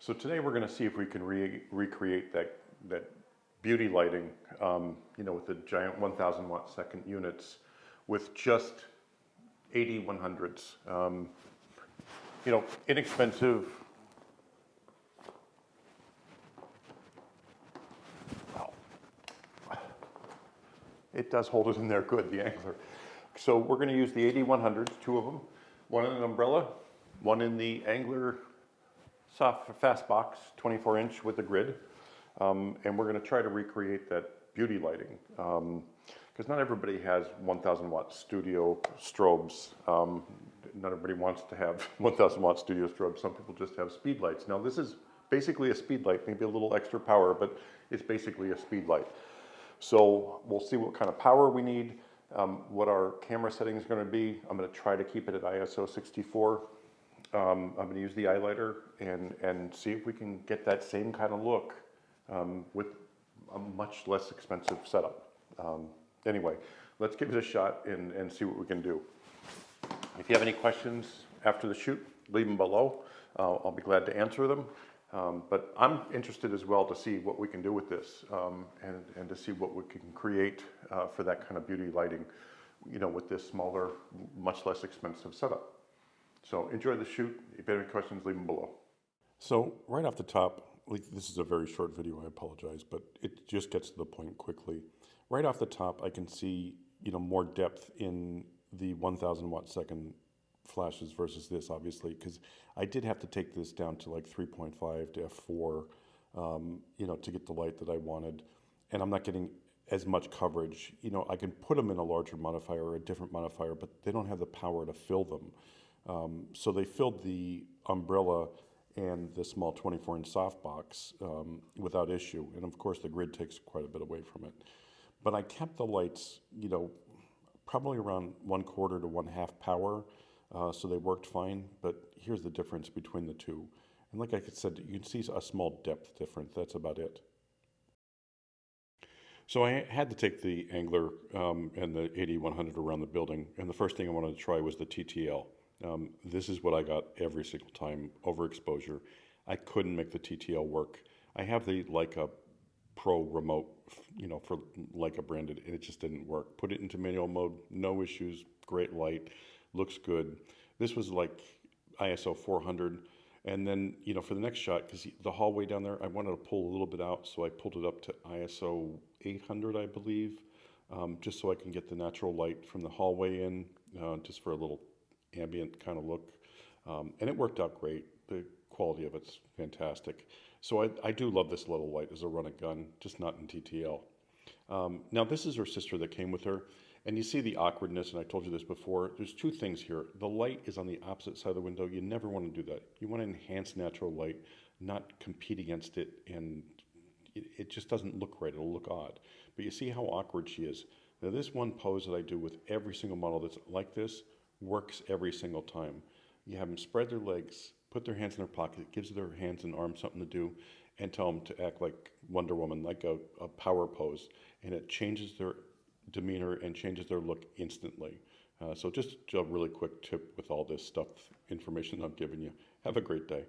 So today we're going to see if we can recreate that beauty lighting, with the giant 1,000 watt second units with just AD100s. Inexpensive. Wow. It does hold it in there good, the angler. So we're going to use the AD100s, two of them, one in an umbrella, one in the angler soft fast box, 24-inch with the grid, and we're going to try to recreate that beauty lighting, because not everybody has 1,000 watt studio strobes. Not everybody wants to have 1,000 watt studio strobes. Some people just have speed lights. Now this is basically a speed light, maybe a little extra power, but it's basically a speed light. So we'll see what kind of power we need, what our camera setting is going to be. I'm going to try to keep it at ISO 64. I'm going to use the highlighter and see if we can get that same kind of look with a much less expensive setup. Anyway, let's give it a shot and see what we can do. If you have any questions after the shoot, leave them below. I'll be glad to answer them. But I'm interested as well to see what we can do with this and to see what we can create for that kind of beauty lighting, with this smaller, much less expensive setup. So enjoy the shoot. If you have any questions, leave them below. So right off the top, this is a very short video, I apologize, but it just gets to the point quickly. Right off the top, I can see, more depth in the 1,000 watt second flashes versus this, obviously, because I did have to take this down to like 3.5 to f4, to get the light that I wanted. And I'm not getting as much coverage. I can put them in a larger modifier or a different modifier, but they don't have the power to fill them. So they filled the umbrella and the small 24-inch softbox without issue. And of course, the grid takes quite a bit away from it. But I kept the lights, probably around 1/4 to 1/2 power, so they worked fine. But here's the difference between the two. And like I said, you can see a small depth difference. That's about it. So I had to take the angler and the AD100 around the building. And the first thing I wanted to try was the TTL. This is what I got every single time, overexposure. I couldn't make the TTL work. I have the Leica Pro remote, for Leica branded, and it just didn't work. Put it into manual mode, no issues, great light, looks good. This was like ISO 400. And then, for the next shot, because the hallway down there, I wanted to pull a little bit out, so I pulled it up to ISO 800, I believe, just so I can get the natural light from the hallway in, just for a little ambient kind of look, and it worked out great. The quality of it's fantastic. So I do love this little light as a run-and-gun, just not in TTL. Now this is her sister that came with her, and you see the awkwardness, and I told you this before. There's two things here. The light is on the opposite side of the window. You never want to do that. You want to enhance natural light, not compete against it, and it just doesn't look right. It'll look odd. But you see how awkward she is. Now this one pose that I do with every single model that's like this works every single time. You have them spread their legs, put their hands in their pocket, it gives their hands and arms something to do, and tell them to act like Wonder Woman, like a power pose. And it changes their demeanor and changes their look instantly. So just a really quick tip with all this stuff, information I'm giving you. Have a great day.